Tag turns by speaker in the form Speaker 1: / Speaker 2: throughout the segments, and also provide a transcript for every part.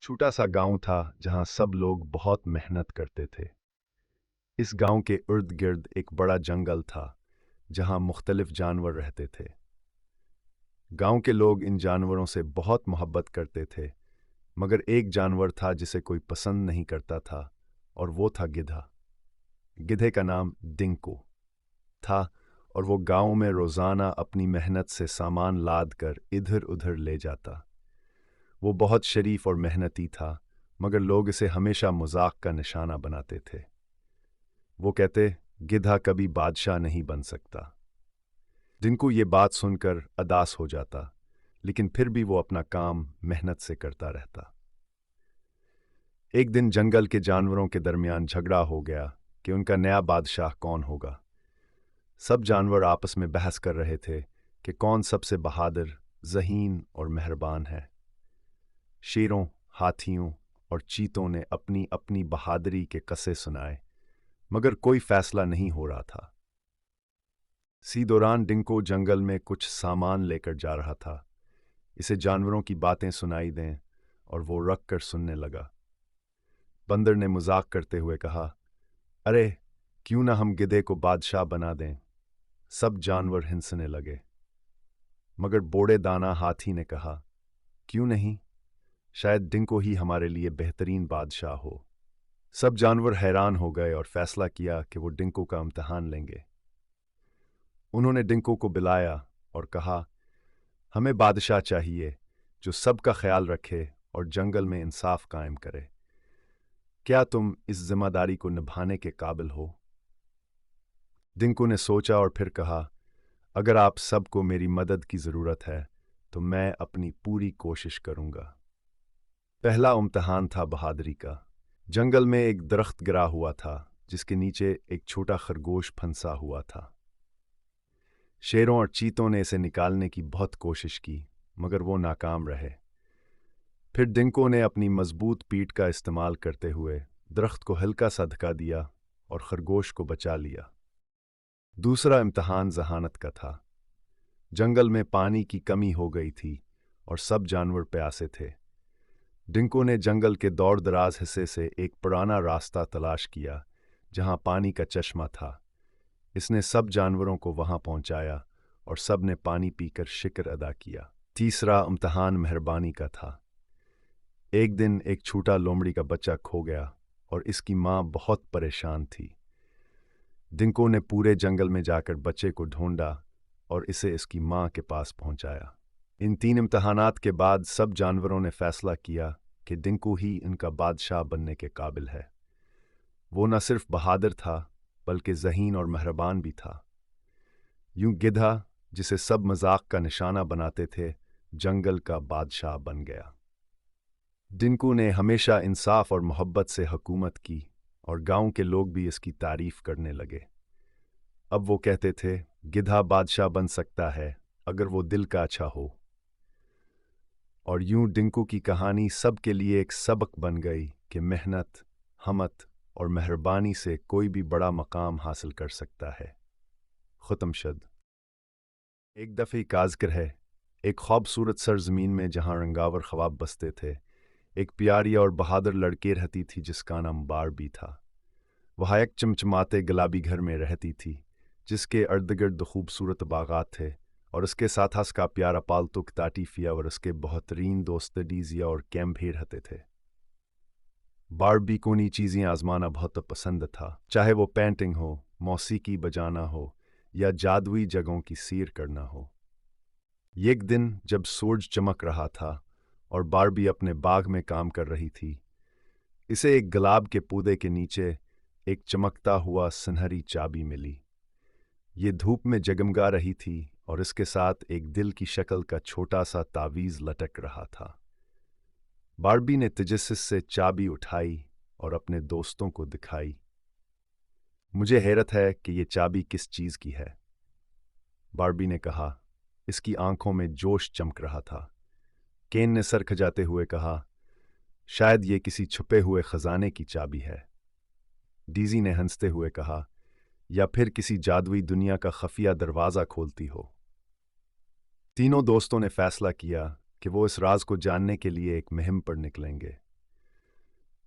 Speaker 1: छोटा सा गांव था जहां सब लोग बहुत मेहनत करते थे। इस गांव के इर्द गिर्द एक बड़ा जंगल था जहां मुख्तलिफ जानवर रहते थे। गांव के लोग इन जानवरों से बहुत मोहब्बत करते थे, मगर एक जानवर था जिसे कोई पसंद नहीं करता था, और वो था गिधा। गिधे का नाम डिंको था, और वो गांव में रोज़ाना अपनी मेहनत से सामान लाद कर इधर उधर ले जाता। वो बहुत शरीफ और मेहनती था, मगर लोग इसे हमेशा मजाक का निशाना बनाते थे। वो कहते, गिधा कभी बादशाह नहीं बन सकता। जिनको ये बात सुनकर अदास हो जाता, लेकिन फिर भी वो अपना काम मेहनत से करता रहता। एक दिन जंगल के जानवरों के दरमियान झगड़ा हो गया कि उनका नया बादशाह कौन होगा। सब जानवर आपस में बहस कर रहे थे कि कौन सबसे बहादुर, ज़हीन और मेहरबान है। शेरों, हाथियों और चीतों ने अपनी अपनी बहादुरी के किस्से सुनाए, मगर कोई फैसला नहीं हो रहा था। इसी दौरान डिंको जंगल में कुछ सामान लेकर जा रहा था। इसे जानवरों की बातें सुनाई दें और वो रख कर सुनने लगा। बंदर ने मजाक करते हुए कहा, अरे क्यों ना हम गिधे को बादशाह बना दें। सब जानवर हिंसने लगे, मगर बूढ़े दाना हाथी ने कहा, क्यों नहीं, शायद डिंको ही हमारे लिए बेहतरीन बादशाह हो। सब जानवर हैरान हो गए और फैसला किया कि वो डिंको का इम्तिहान लेंगे। उन्होंने डिंको को बुलाया और कहा, हमें बादशाह चाहिए जो सबका ख्याल रखे और जंगल में इंसाफ कायम करे। क्या तुम इस जिम्मेदारी को निभाने के काबिल हो? डिंको ने सोचा और फिर कहा, अगर आप सबको मेरी मदद की ज़रूरत है तो मैं अपनी पूरी कोशिश करूंगा। पहला इम्तिहान था बहादुरी का। जंगल में एक दरख्त गिरा हुआ था जिसके नीचे एक छोटा खरगोश फंसा हुआ था। शेरों और चीतों ने इसे निकालने की बहुत कोशिश की, मगर वो नाकाम रहे। फिर डिंको ने अपनी मजबूत पीठ का इस्तेमाल करते हुए दरख्त को हल्का सा धक्का दिया और खरगोश को बचा लिया। दूसरा इम्तिहान जहानत का था। जंगल में पानी की कमी हो गई थी और सब जानवर प्यासे थे। डिंको ने जंगल के दौर दराज हिस्से से एक पुराना रास्ता तलाश किया जहां पानी का चश्मा था। इसने सब जानवरों को वहां पहुंचाया और सब ने पानी पीकर शुक्र अदा किया। तीसरा इम्तिहान मेहरबानी का था। एक दिन एक छोटा लोमड़ी का बच्चा खो गया और इसकी मां बहुत परेशान थी। डिंको ने पूरे जंगल में जाकर बच्चे को ढूंढा और इसे इसकी मां के पास पहुंचाया। इन तीन इम्तिहानात के बाद सब जानवरों ने फैसला किया कि डिंको ही इनका बादशाह बनने के काबिल है। वो न सिर्फ बहादुर था बल्कि ज़हीन और मेहरबान भी था। यूं गिधा, जिसे सब मजाक का निशाना बनाते थे, जंगल का बादशाह बन गया। डिंको ने हमेशा इंसाफ और मोहब्बत से हुकूमत की और गांव के लोग भी इसकी तारीफ करने लगे। अब वो कहते थे, गिधा बादशाह बन सकता है अगर वो दिल का अच्छा हो। और यूं डिंको की कहानी सबके लिए एक सबक बन गई कि मेहनत, हमत और मेहरबानी से कोई भी बड़ा मकाम हासिल कर सकता है। ख़त्म शद। एक दफ़े काज़कर है, एक खूबसूरत सरजमीन में जहाँ रंगावर ख्वाब बसते थे, एक प्यारी और बहादुर लड़की रहती थी जिसका नाम बारबी था। वह एक चमचमाते गुलाबी घर में रहती थी जिसके इर्द गिर्द खूबसूरत बागात थे, और उसके साथ उसका प्यारा पालतू ताटीफिया और उसके बेहतरीन दोस्त डीजिया और कैम भी रहते थे। बारबी को नई चीज़ें आजमाना बहुत पसंद था, चाहे वो पेंटिंग हो, मौसीकी बजाना हो या जादुई जगहों की सैर करना हो। एक दिन जब सूरज चमक रहा था और बारबी अपने बाग में काम कर रही थी, इसे एक गुलाब के पौधे के नीचे एक चमकता हुआ सुनहरी चाबी मिली। ये धूप में जगमगा रही थी और इसके साथ एक दिल की शक्ल का छोटा सा तावीज़ लटक रहा था। बारबी ने तजस्सुस से चाबी उठाई और अपने दोस्तों को दिखाई। मुझे हैरत है कि ये चाबी किस चीज़ की है, बारबी ने कहा। इसकी आंखों में जोश चमक रहा था। केन ने सर खजाते हुए कहा, शायद ये किसी छुपे हुए खजाने की चाबी है। डीजी ने हंसते हुए कहा, या फिर किसी जादुई दुनिया का खफिया दरवाज़ा खोलती हो। तीनों दोस्तों ने फैसला किया कि वो इस राज को जानने के लिए एक मुहिम पर निकलेंगे।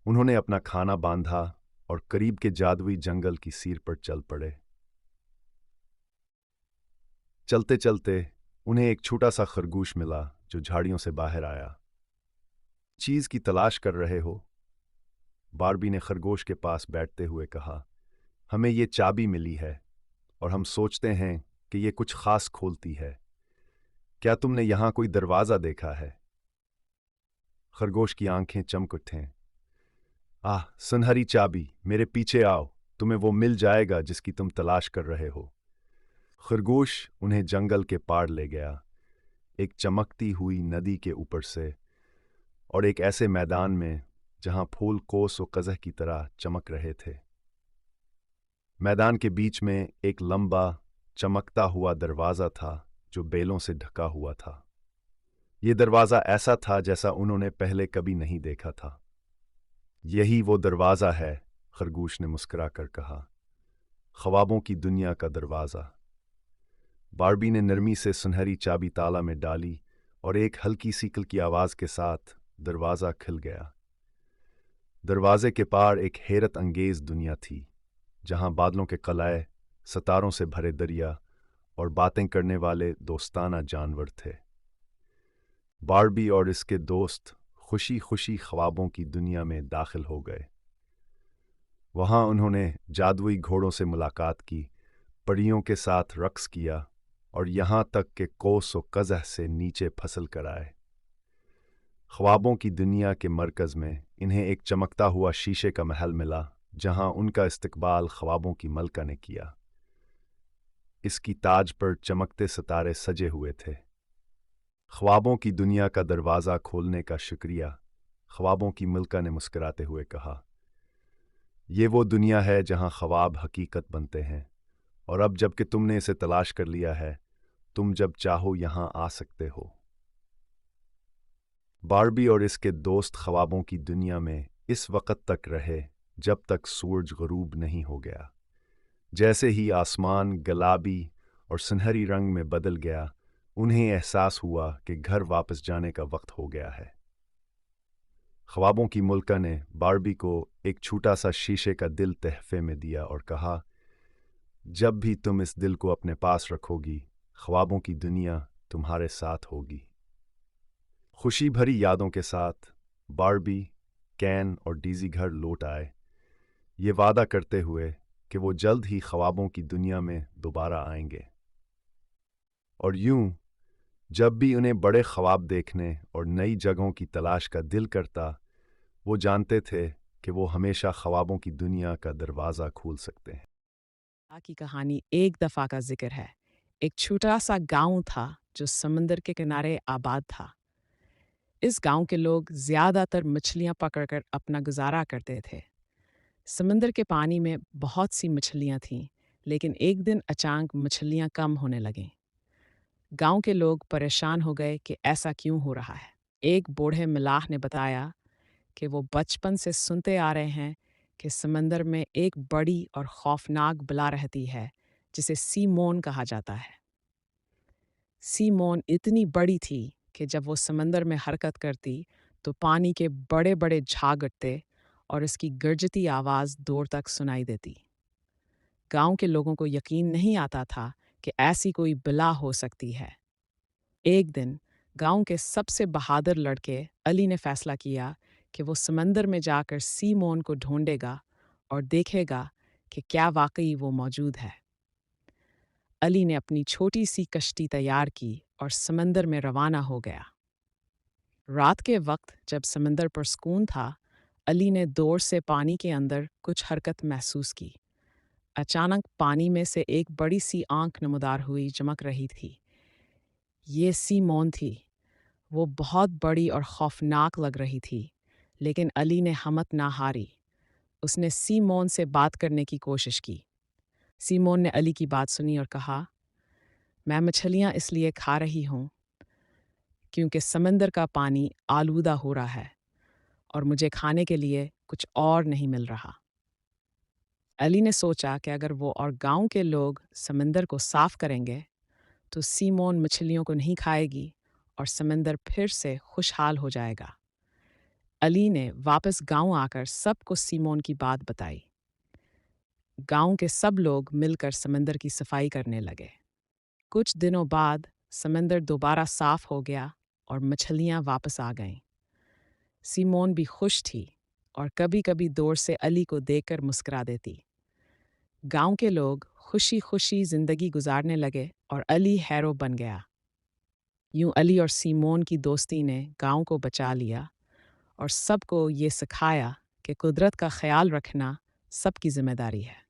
Speaker 1: उन्होंने अपना खाना बांधा और करीब के जादुई जंगल की सीर पर चल पड़े। चलते चलते उन्हें एक छोटा सा खरगोश मिला जो झाड़ियों से बाहर आया। चीज की तलाश कर रहे हो? बारबी ने खरगोश के पास बैठते हुए कहा। हमें ये चाबी मिली है और हम सोचते हैं कि ये कुछ खास खोलती है। क्या तुमने यहां कोई दरवाजा देखा है? खरगोश की आंखें चमक उठें। आह, सुनहरी चाबी, मेरे पीछे आओ, तुम्हें वो मिल जाएगा जिसकी तुम तलाश कर रहे हो। खरगोश उन्हें जंगल के पार ले गया, एक चमकती हुई नदी के ऊपर से, और एक ऐसे मैदान में जहां फूल कोस व कज़ह की तरह चमक रहे थे। मैदान के बीच में एक लंबा चमकता हुआ दरवाजा था जो बेलों से ढका हुआ था। ये दरवाजा ऐसा था जैसा उन्होंने पहले कभी नहीं देखा था। यही वो दरवाजा है, खरगोश ने मुस्कुराकर कहा। ख्वाबों की दुनिया का दरवाजा। बारबी ने नरमी से सुनहरी चाबी ताला में डाली और एक हल्की सी किल की आवाज के साथ दरवाजा खुल गया। दरवाजे के पार एक हैरत अंगेज दुनिया थी, जहां बादलों के कलाए, सितारों से भरे दरिया और बातें करने वाले दोस्ताना जानवर थे। बारबी और इसके दोस्त खुशी खुशी ख्वाबों की दुनिया में दाखिल हो गए। वहां उन्होंने जादुई घोड़ों से मुलाकात की, परियों के साथ रक्स किया और यहां तक कि कोस व कज़ह से नीचे फसल कर आए। ख्वाबों की दुनिया के मरकज में इन्हें एक चमकता हुआ शीशे का महल मिला, जहां उनका इस्तकबाल ख्वाबों की मलका ने किया। इसकी ताज पर चमकते सितारे सजे हुए थे। ख्वाबों की दुनिया का दरवाज़ा खोलने का शुक्रिया, ख्वाबों की मलका ने मुस्कुराते हुए कहा। ये वो दुनिया है जहां ख्वाब हकीकत बनते हैं, और अब जबकि तुमने इसे तलाश कर लिया है, तुम जब चाहो यहां आ सकते हो। बारबी और इसके दोस्त ख्वाबों की दुनिया में इस वक्त तक रहे जब तक सूरज गरूब नहीं हो गया। जैसे ही आसमान गुलाबी और सुनहरी रंग में बदल गया, उन्हें एहसास हुआ कि घर वापस जाने का वक्त हो गया है। ख्वाबों की मुल्का ने बारबी को एक छोटा सा शीशे का दिल तहफे में दिया और कहा, जब भी तुम इस दिल को अपने पास रखोगी, ख्वाबों की दुनिया तुम्हारे साथ होगी। खुशी भरी यादों के साथ बारबी, कैन और डीजी घर लौट आए, ये वादा करते हुए कि वो जल्द ही ख्वाबों की दुनिया में दोबारा आएंगे। और यूं, जब भी उन्हें बड़े ख्वाब देखने और नई जगहों की तलाश का दिल करता, वो जानते थे कि वो हमेशा ख्वाबों की दुनिया का दरवाज़ा खोल सकते हैं।
Speaker 2: की कहानी एक दफा का जिक्र है। एक छोटा सा गांव था जो समंदर के किनारे आबाद था। इस गांव के लोग ज्यादातर मछलियां पकड़कर अपना गुजारा करते थे। समंदर के पानी में बहुत सी मछलियां थीं, लेकिन एक दिन अचानक मछलियां कम होने लगीं। गांव के लोग परेशान हो गए कि ऐसा क्यों हो रहा है। एक बूढ़े मलाह ने बताया कि वो बचपन से सुनते आ रहे हैं कि समंदर में एक बड़ी और खौफनाक बला रहती है जिसे सीमोन कहा जाता है। सीमोन इतनी बड़ी थी कि जब वो समंदर में हरकत करती तो पानी के बड़े बड़े झाग उठते और इसकी गरजती आवाज़ दूर तक सुनाई देती। गांव के लोगों को यकीन नहीं आता था कि ऐसी कोई बला हो सकती है। एक दिन गांव के सबसे बहादुर लड़के अली ने फैसला किया कि वो समंदर में जाकर सीमोन को ढूंढेगा और देखेगा कि क्या वाकई वो मौजूद है। अली ने अपनी छोटी सी कश्ती तैयार की और समंदर में रवाना हो गया। रात के वक्त जब समंदर पर सुकून था, अली ने दौड़ से पानी के अंदर कुछ हरकत महसूस की। अचानक पानी में से एक बड़ी सी आंख नमदार हुई चमक रही थी। ये सीमोन थी। वो बहुत बड़ी और खौफनाक लग रही थी, लेकिन अली ने हिम्मत ना हारी। उसने सीमोन से बात करने की कोशिश की। सीमोन ने अली की बात सुनी और कहा, मैं मछलियाँ इसलिए खा रही हूँ क्योंकि समंदर का पानी आलूदा हो रहा है और मुझे खाने के लिए कुछ और नहीं मिल रहा। अली ने सोचा कि अगर वो और गांव के लोग समंदर को साफ करेंगे तो सीमोन मछलियों को नहीं खाएगी और समंदर फिर से खुशहाल हो जाएगा। अली ने वापस गांव आकर सबको सीमोन की बात बताई। गांव के सब लोग मिलकर समंदर की सफाई करने लगे। कुछ दिनों बाद समंदर दोबारा साफ हो गया और मछलियां वापस आ गईं। सीमोन भी खुश थी और कभी-कभी दूर से अली को देखकर मुस्कुरा देती। गांव के लोग खुशी खुशी जिंदगी गुजारने लगे और अली हैरो बन गया। यूं अली और सीमोन की दोस्ती ने गांव को बचा लिया और सबको ये सिखाया कि कुदरत का ख्याल रखना सबकी जिम्मेदारी है।